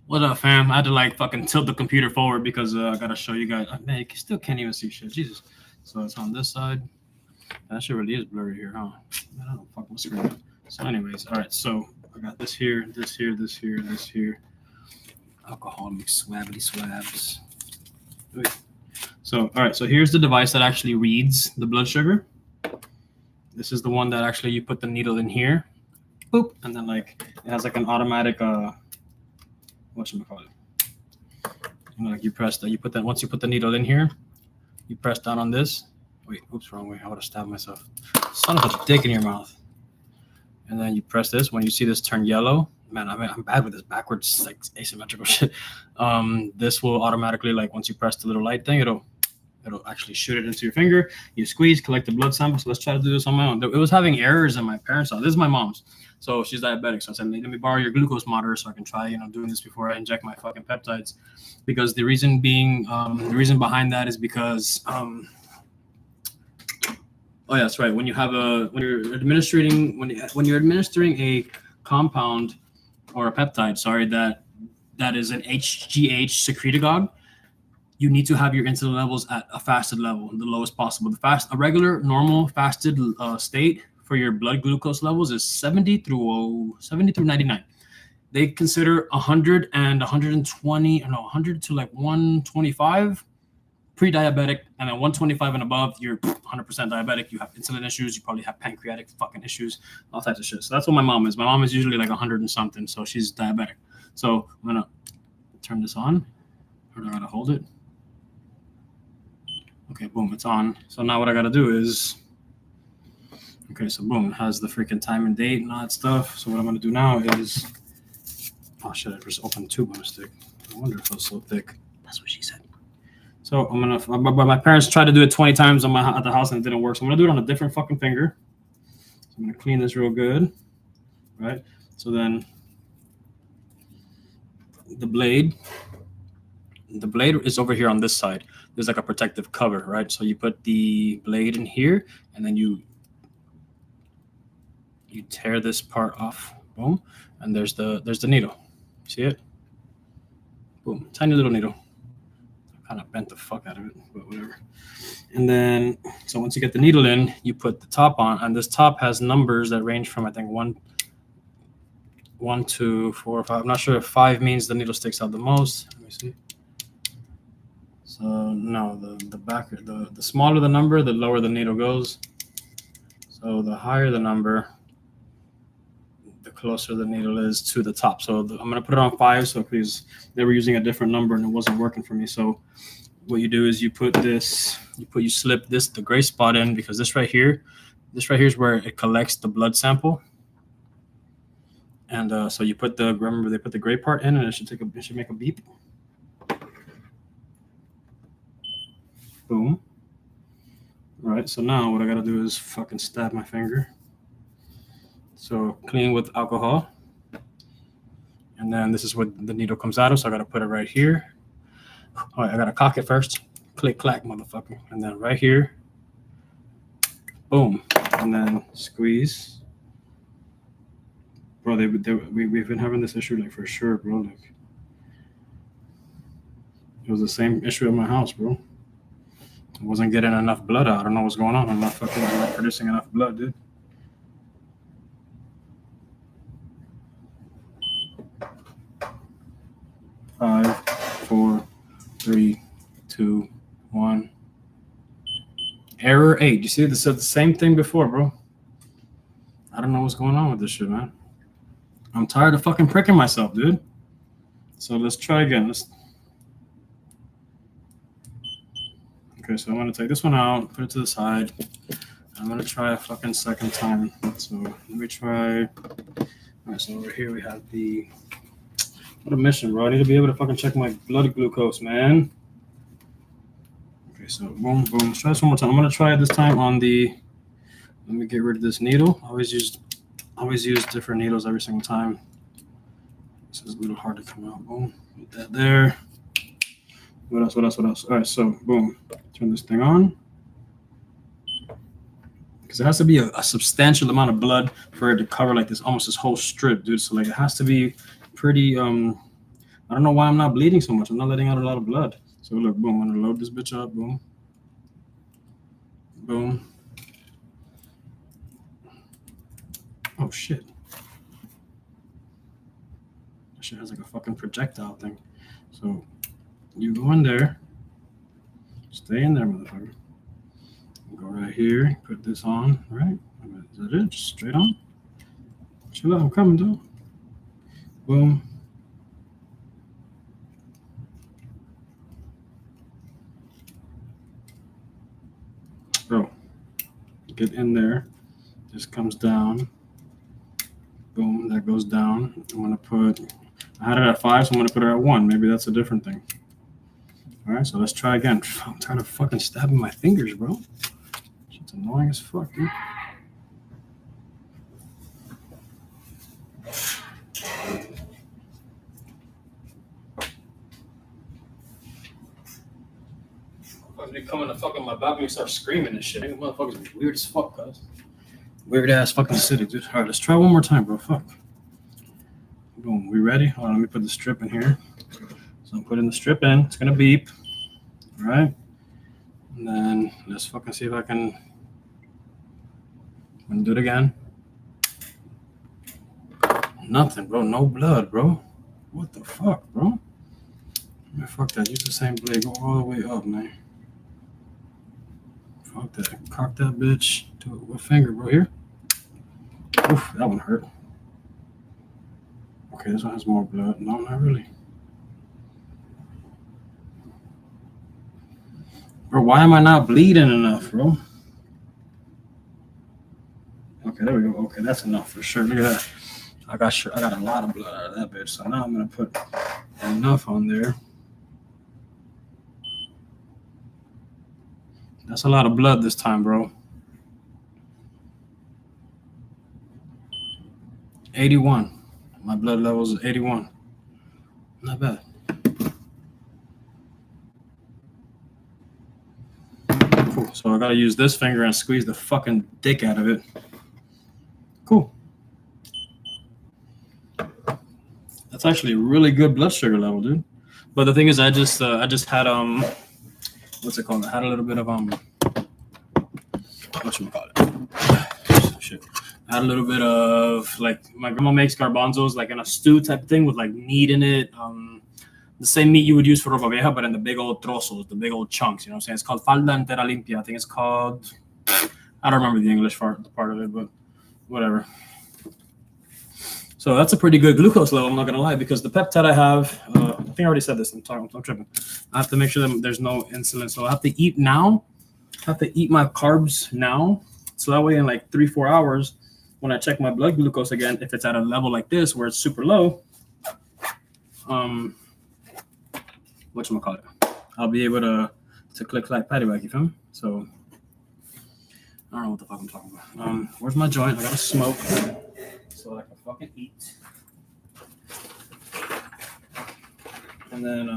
What up, fam? I had to like fucking tilt the computer forward because I gotta show you guys. Man, you still can't even see shit. Jesus. So it's on this side. That shit really is blurry here, huh? Man, I don't fucking screen. So, anyways, all right. So I got this here, this here, this here, this here. Alcohol mix swabbity swabs. Wait. So, all right. So here's the device that actually reads the blood sugar. This is the one that actually you put the needle in here, boop, and then like it has like an automatic whatchamacallit. Like you press that, you put that once you put the needle in here, you press down on this. Wait, oops, wrong way. I would have stabbed myself. Son of a dick in your mouth. And then you press this. When you see this turn yellow, man, I'm bad with this backwards, like asymmetrical shit. This will automatically, like once you press the little light thing, it'll actually shoot it into your finger. You squeeze, collect the blood sample. So let's try to do this on my own. It was having errors in my parents' house. This is my mom's. So she's diabetic. So I said, let me borrow your glucose monitor so I can try, doing this before I inject my fucking peptides. Because the reason behind that is because, oh yeah, that's right. When you're administering a compound or a peptide, sorry, that is an HGH secretagogue, you need to have your insulin levels at a fasted level, the lowest possible. A regular, normal fasted state for your blood glucose levels is 70 through 99. They consider 100 and 120, 100 to like 125 pre-diabetic, and then 125 and above, you're 100% diabetic. You have insulin issues. You probably have pancreatic fucking issues, all types of shit. So that's what my mom is. My mom is usually like 100 and something, so she's diabetic. So I'm gonna turn this on, or do I gotta hold it? Okay, boom, it's on. So now what I gotta do is, okay, so boom, it has the freaking time and date and all that stuff. So what I'm gonna do now is, oh shit, I just opened the tube on a stick. I wonder if it was so thick. That's what she said. So but my parents tried to do it 20 times at the house and it didn't work. So I'm gonna do it on a different fucking finger. So I'm gonna clean this real good, right? So then the blade is over here on this side. There's like a protective cover, right? So you put the blade in here and then you tear this part off, boom, and there's the needle. See it? Boom, tiny little needle. Kind of bent the fuck out of it, but whatever. And then, so once you get the needle in, you put the top on, and this top has numbers that range from, I think, 1, 2, 4, 5. I'm not sure if 5 means the needle sticks out the most. Let me see. So no, the smaller the number, the lower the needle goes. So the higher the number, the closer the needle is to the top. So I'm going to put it on 5. So please, they were using a different number and it wasn't working for me. So what you do is you slip the gray spot in, because this right here is where it collects the blood sample. And so you remember they put the gray part in, and it should make a beep. Boom. All right. So now what I got to do is fucking stab my finger. So clean with alcohol. And then this is what the needle comes out of. So I got to put it right here. All right, I got to cock it first. Click, clack, motherfucker. And then right here. Boom. And then squeeze. Bro, we've been having this issue, like, for sure, bro. Like, it was the same issue at my house, bro. I wasn't getting enough blood out. I don't know what's going on. I'm not producing enough blood, dude. Five, 4, 3, 2, 1. Error 8. You see, this said the same thing before, bro. I don't know what's going on with this shit, man. I'm tired of fucking pricking myself, dude. So let's try again. Okay, so I'm gonna take this one out, put it to the side. I'm gonna try a fucking second time. So let me try. All right, so over here we have what a mission, bro. I need to be able to fucking check my blood glucose, man. Okay, so boom, boom. Let's try this one more time. I'm gonna try it this time on let me get rid of this needle. I always use different needles every single time. This is a little hard to come out. Boom, put that there. What else? All right, so boom. Turn this thing on. Because it has to be a substantial amount of blood for it to cover like almost this whole strip, dude. So like it has to be pretty I don't know why I'm not bleeding so much. I'm not letting out a lot of blood. So look, boom, I'm gonna load this bitch up, boom. Boom. Oh shit. That shit has like a fucking projectile thing. So you go in there, stay in there, motherfucker. Go right here, put this on, right? Is that it? Just straight on. Chill out, I'm coming, dude. Boom. Bro, get in there. This comes down. Boom, that goes down. I'm gonna put, I had it at 5, so I'm gonna put it at 1. Maybe that's a different thing. All right, so let's try again. I'm tired of fucking stabbing my fingers, bro. It's annoying as fuck, dude. Motherfuckers be coming to fucking my balcony and start screaming and shit. Motherfuckers be weird as fuck, cuz. Weird ass fucking city, dude. All right, let's try one more time, bro. Fuck. Boom, we ready? Hold on, let me put the strip in here. So I'm putting the strip in. It's gonna beep. All right. And then let's fucking see if I can. I'm gonna do it again. Nothing, bro. No blood, bro. What the fuck, bro? Man, fuck that. Use the same blade. Go all the way up, man. Fuck that. Cock that bitch. Do it. What finger, bro? Here? Oof, that one hurt. Okay, this one has more blood. No, not really. Bro, why am I not bleeding enough, bro? Okay, there we go. Okay, that's enough for sure. Look at that. I got a lot of blood out of that bitch. So now I'm gonna put enough on there. That's a lot of blood this time, bro. 81. My blood levels is 81. Not bad. Cool. So I gotta use this finger and squeeze the fucking dick out of it. Cool. That's actually a really good blood sugar level, dude. But the thing is, I just had what's it called? I had a little bit of whatchamacallit? Shit. I had a little bit of, like, my grandma makes garbanzos like in a stew type thing with like meat in it. The same meat you would use for ropa vieja, but in the big old trozos, the big old chunks. You know what I'm saying? It's called falda entera limpia. I think it's called. I don't remember the English part of it, but whatever. So that's a pretty good glucose level. I'm not gonna lie, because the peptide I have, I think I already said this. I'm tripping. I have to make sure that there's no insulin, so I have to eat now. I have to eat my carbs now, so that way in like 3-4 hours, when I check my blood glucose again, if it's at a level like this where it's super low, whatchamacallit, I'll be able to click like patty whack, you feel me? So I don't know what the fuck I'm talking about. Where's my joint? I gotta smoke so I can fucking eat. And then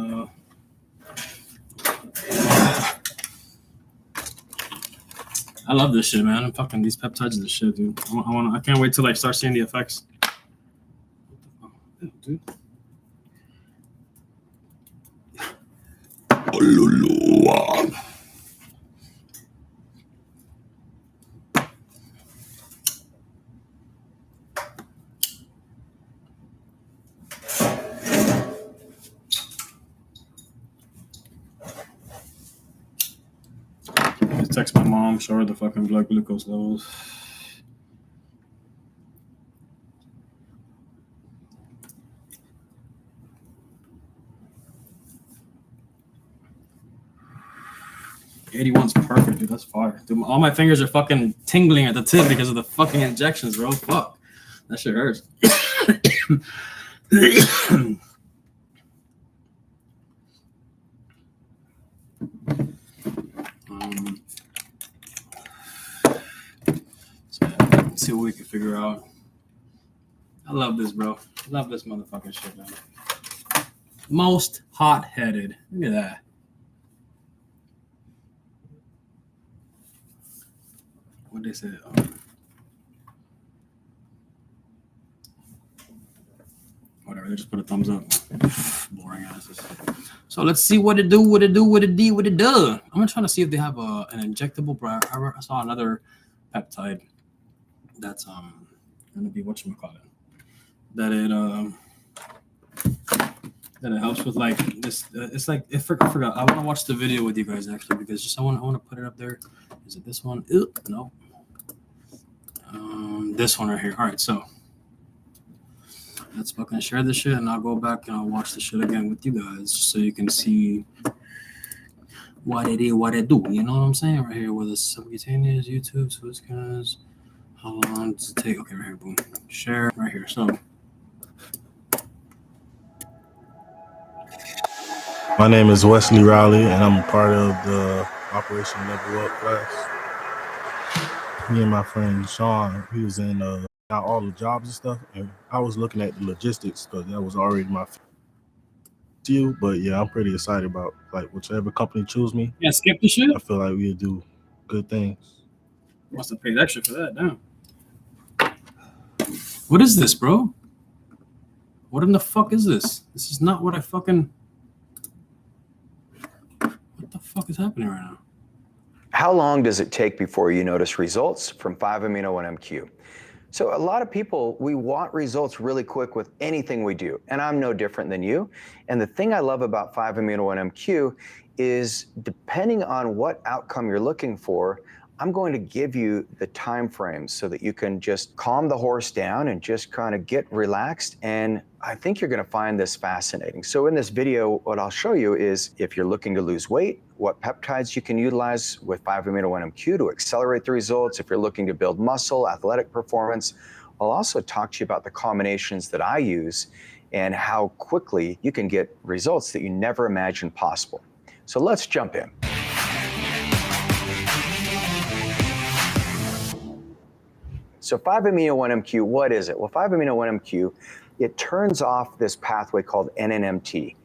I love this shit, man. I'm fucking, these peptides are the shit, dude. I can't wait till I start seeing the effects. What the fuck? Dude. Just text my mom, show her the fucking blood glucose levels. '81's perfect, dude. That's fire. Dude, all my fingers are fucking tingling at the tip because of the fucking injections, bro. Fuck. That shit hurts. Let's see what we can figure out. I love this, bro. I love this motherfucking shit, man. Most hot-headed. Look at that. What they say? Whatever, they just put a thumbs up. Boring asses. So let's see what it do, what it do, what it do, what it does. I'm gonna try to see if they have an injectable. I saw another peptide that's gonna be whatchamacallit. That it helps with like this. It's like I forgot. I want to watch the video with you guys actually because just I want to put it up there. Is it this one? No. This one right here. All right, so let's fucking share this shit, and I'll go back and I'll watch the shit again with you guys, so you can see what it is, what it do. You know what I'm saying? Right here with the subcutaneous YouTube. So it's gonna. How long does it take? Okay, right here. Boom. Share right here. So. My name is Wesley Rowley, and I'm a part of the Operation Level Up class. Me and my friend Sean, he was in all the jobs and stuff, and I was looking at the logistics because that was already my field. But yeah, I'm pretty excited about like whichever company choose me. Yeah, skip the shit. I feel like we'll do good things. Must have paid extra for that, damn. What is this, bro? What in the fuck is this? This is not what I fucking. What the fuck is happening right now? How long does it take before you notice results from 5-amino-1-MQ? So a lot of people, we want results really quick with anything we do, and I'm no different than you. And the thing I love about 5-amino-1-MQ is depending on what outcome you're looking for, I'm going to give you the time frames so that you can just calm the horse down and just kind of get relaxed. And I think you're going to find this fascinating. So in this video, what I'll show you is if you're looking to lose weight, what peptides you can utilize with 5-amino-1-MQ to accelerate the results. If you're looking to build muscle, athletic performance, I'll also talk to you about the combinations that I use and how quickly you can get results that you never imagined possible. So let's jump in. So 5-amino-1-MQ, what is it? Well, 5-amino-1-MQ, it turns off this pathway called NNMT.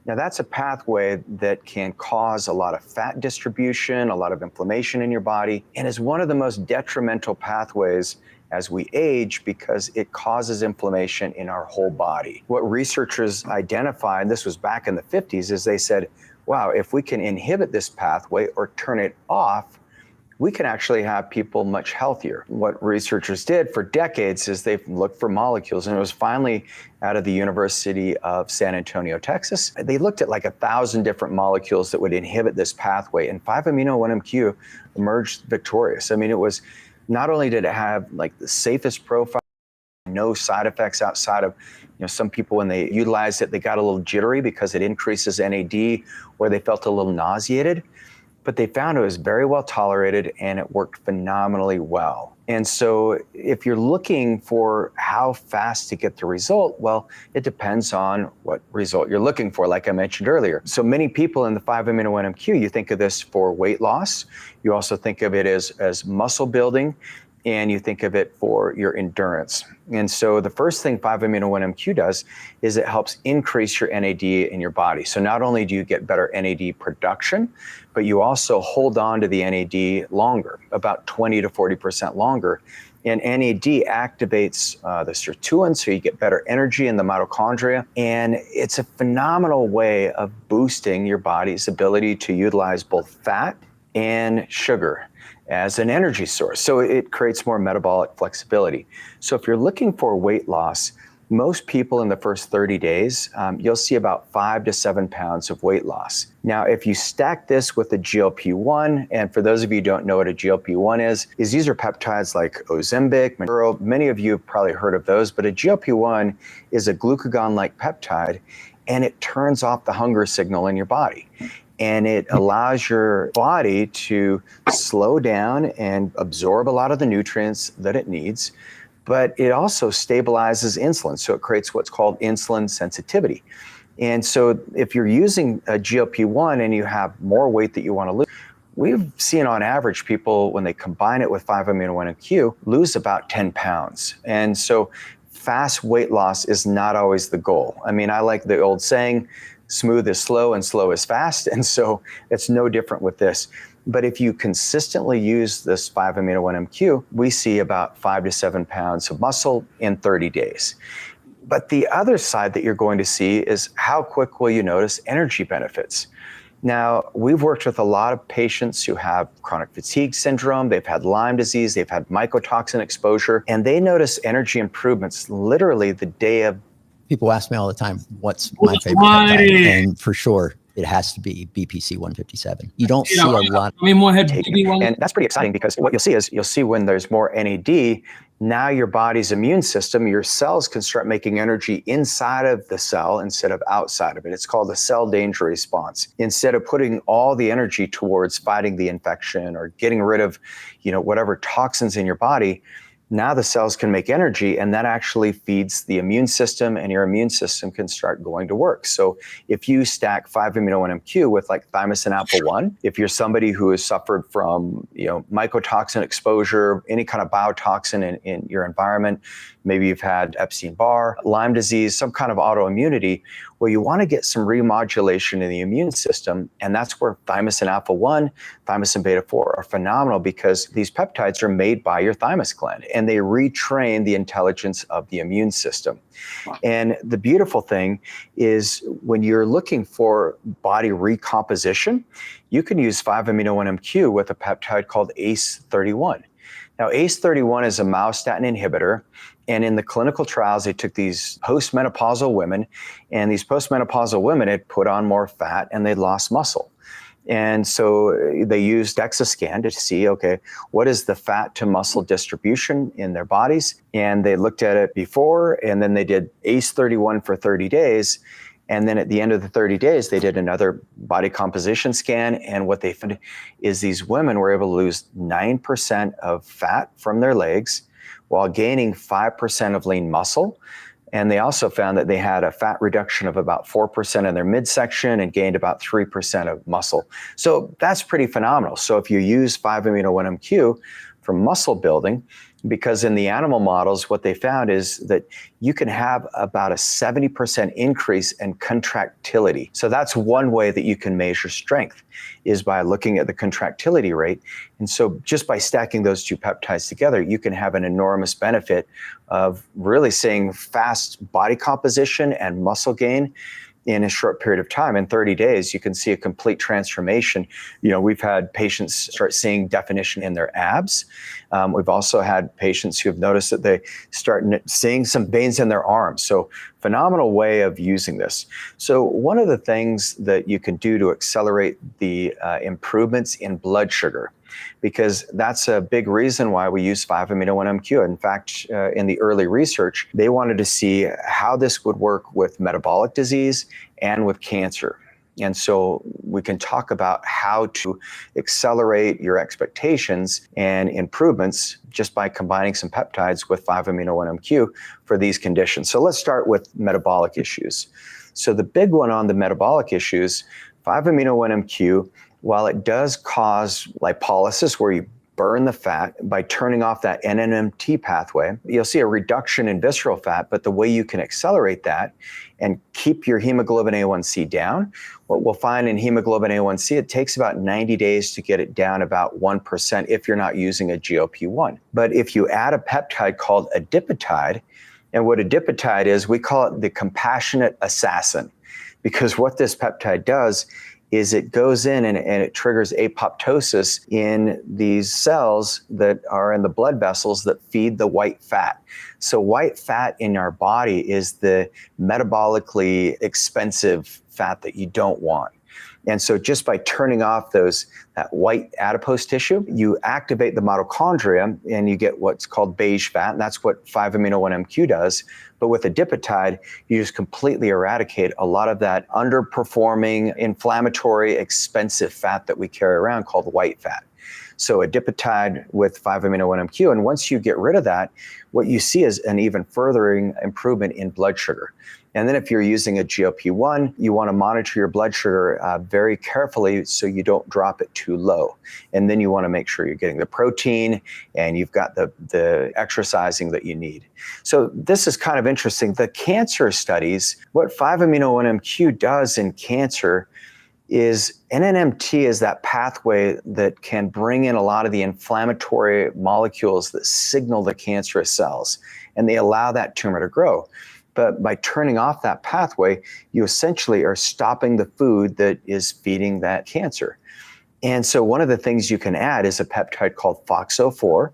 Now that's a pathway that can cause a lot of fat distribution, a lot of inflammation in your body, and is one of the most detrimental pathways as we age because it causes inflammation in our whole body. What researchers identified, this was back in the 50s, is they said, wow, if we can inhibit this pathway or turn it off, we can actually have people much healthier. What researchers did for decades is they've looked for molecules, and it was finally out of the University of San Antonio, Texas. They looked at like 1,000 different molecules that would inhibit this pathway, and 5-amino-1-MQ emerged victorious. I mean, it was, not only did it have like the safest profile, no side effects outside of, some people when they utilized it, they got a little jittery because it increases NAD, or they felt a little nauseated. But they found it was very well tolerated and it worked phenomenally well. And so if you're looking for how fast to get the result, well, it depends on what result you're looking for, like I mentioned earlier. So many people in the 5-amino-1-MQ, you think of this for weight loss. You also think of it as muscle building, and you think of it for your endurance. And so the first thing 5-amino-1-MQ does is it helps increase your NAD in your body. So not only do you get better NAD production, but you also hold on to the NAD longer, about 20 to 40% longer. And NAD activates the sirtuin, so you get better energy in the mitochondria. And it's a phenomenal way of boosting your body's ability to utilize both fat and sugar as an energy source. So it creates more metabolic flexibility. So if you're looking for weight loss, most people in the first 30 days, you'll see about 5 to 7 pounds of weight loss. Now, if you stack this with a GLP-1, and for those of you who don't know what a GLP-1 is these are peptides like Ozempic, Mounjaro. Many of you have probably heard of those, but a GLP-1 is a glucagon-like peptide, and it turns off the hunger signal in your body. And it allows your body to slow down and absorb a lot of the nutrients that it needs, but it also stabilizes insulin. So it creates what's called insulin sensitivity. And so if you're using a GLP-1 and you have more weight that you want to lose, we've seen on average people, when they combine it with 5-amino-1-MQ, lose about 10 pounds. And so fast weight loss is not always the goal. I mean, I like the old saying, smooth is slow and slow is fast. And so it's no different with this. But if you consistently use this 5-amino-1-MQ, we see about 5 to 7 pounds of muscle in 30 days. But the other side that you're going to see is how quick will you notice energy benefits. Now, we've worked with a lot of patients who have chronic fatigue syndrome, they've had Lyme disease, they've had mycotoxin exposure, and they notice energy improvements literally the day of. People ask me all the time, what's my favorite peptide? And for sure, it has to be BPC 157. You don't see a lot. And that's pretty exciting because what you'll see when there's more NAD, now your body's immune system, your cells can start making energy inside of the cell instead of outside of it. It's called the cell danger response. Instead of putting all the energy towards fighting the infection or getting rid of, whatever toxins in your body, now the cells can make energy, and that actually feeds the immune system, and your immune system can start going to work. So if you stack 5-MeO-1-MQ with like thymosin alpha-1, if you're somebody who has suffered from mycotoxin exposure, any kind of biotoxin in your environment, maybe you've had Epstein-Barr, Lyme disease, some kind of autoimmunity, well, you want to get some remodulation in the immune system, and that's where thymosin alpha-1, thymosin beta-4 are phenomenal because these peptides are made by your thymus gland, and they retrain the intelligence of the immune system. And the beautiful thing is when you're looking for body recomposition, you can use 5-MeO-1-MQ with a peptide called ACE31. Now, ACE31 is a myostatin inhibitor, and in the clinical trials, they took these postmenopausal women, and these postmenopausal women had put on more fat and they lost muscle. And so they used DEXA scan to see, okay, what is the fat to muscle distribution in their bodies? And they looked at it before, and then they did ACE31 for 30 days. And then at the end of the 30 days, they did another body composition scan. And what they found is these women were able to lose 9% of fat from their legs while gaining 5% of lean muscle. And they also found that they had a fat reduction of about 4% in their midsection and gained about 3% of muscle. So that's pretty phenomenal. So if you use 5-MeO-1-MQ for muscle building, because in the animal models, what they found is that you can have about a 70% increase in contractility. So that's one way that you can measure strength, is by looking at the contractility rate. And so just by stacking those two peptides together, you can have an enormous benefit of really seeing fast body composition and muscle gain in a short period of time. In 30 days, you can see a complete transformation. We've had patients start seeing definition in their abs. We've also had patients who have noticed that they start seeing some veins in their arms. So phenomenal way of using this. So one of the things that you can do to accelerate the improvements in blood sugar, because that's a big reason why we use 5-MeO-1-MQ. In fact, in the early research, they wanted to see how this would work with metabolic disease and with cancer. And so we can talk about how to accelerate your expectations and improvements just by combining some peptides with 5-MeO-1-MQ for these conditions. So let's start with metabolic issues. So the big one on the metabolic issues, 5-MeO-1-MQ, while it does cause lipolysis, where you burn the fat by turning off that NNMT pathway, you'll see a reduction in visceral fat. But the way you can accelerate that and keep your hemoglobin A1C down, what we'll find in hemoglobin A1C, it takes about 90 days to get it down about 1% if you're not using a GLP-1. But if you add a peptide called adipotide, and what adipotide is, we call it the compassionate assassin, because what this peptide does is it goes in and it triggers apoptosis in these cells that are in the blood vessels that feed the white fat. So white fat in our body is the metabolically expensive fat that you don't want. And so just by turning off that white adipose tissue, you activate the mitochondria and you get what's called beige fat, and that's what 5-MeO-1-MQ does. But with adipotide, you just completely eradicate a lot of that underperforming, inflammatory, expensive fat that we carry around called white fat. So adipotide with 5-MeO-1-MQ, and once you get rid of that, what you see is an even furthering improvement in blood sugar. And then if you're using a GLP-1, you want to monitor your blood sugar very carefully so you don't drop it too low. And then you want to make sure you're getting the protein and you've got the exercising that you need. So this is kind of interesting. The cancer studies, what 5-MeO-1-MQ does in cancer is NNMT is that pathway that can bring in a lot of the inflammatory molecules that signal the cancerous cells, and they allow that tumor to grow. But by turning off that pathway, you essentially are stopping the food that is feeding that cancer. And so one of the things you can add is a peptide called FOXO4,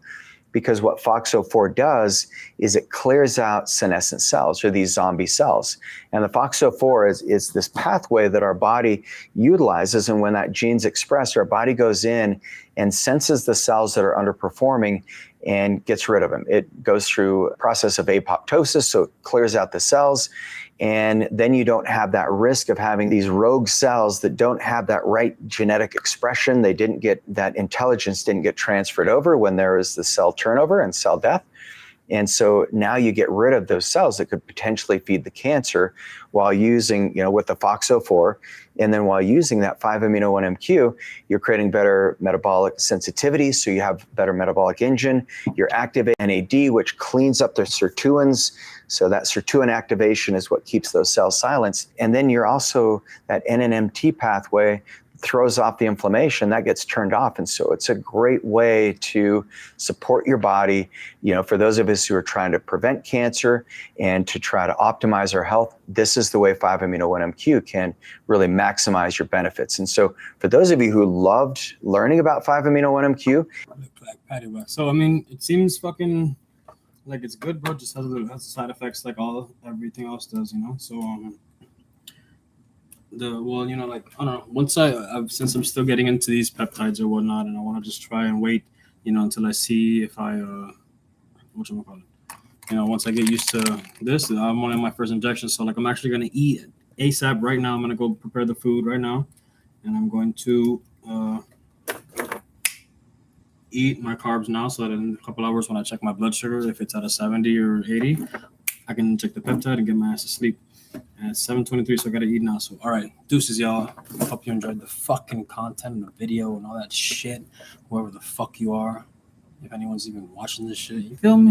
because what FOXO4 does is it clears out senescent cells, or these zombie cells. And the FOXO4 is this pathway that our body utilizes, and when that gene's expressed, our body goes in and senses the cells that are underperforming and gets rid of them. It goes through a process of apoptosis, so it clears out the cells, and then you don't have that risk of having these rogue cells that don't have that right genetic expression. They didn't get that intelligence, didn't get transferred over when there is the cell turnover and cell death. And so now you get rid of those cells that could potentially feed the cancer while using, with the FOXO4. And then while using that 5-amino-1-MQ, you're creating better metabolic sensitivity. So you have better metabolic engine. You're activating NAD, which cleans up the sirtuins. So that sirtuin activation is what keeps those cells silenced. And then you're also, that NNMT pathway throws off the inflammation, that gets turned off. And so it's a great way to support your body, for those of us who are trying to prevent cancer and to try to optimize our health. This is the way 5-amino-1-MQ can really maximize your benefits. And so for those of you who loved learning about 5-amino-1-MQ. So, it seems fucking like it's good, but just has the side effects like everything else does, So, I don't know. Once since I'm still getting into these peptides or whatnot, and I want to just try and wait, until I see if I, whatchamacallit, once I get used to this, I'm on my first injection. So I'm actually going to eat ASAP right now. I'm going to go prepare the food right now, and I'm going to eat my carbs now, so that in a couple hours when I check my blood sugar, if it's at a 70 or 80, I can check the peptide and get my ass to sleep. And it's 7:23, so I gotta eat now. So, all right, deuces, y'all. Hope you enjoyed the fucking content and the video and all that shit. Whoever the fuck you are, if anyone's even watching this shit, you feel me?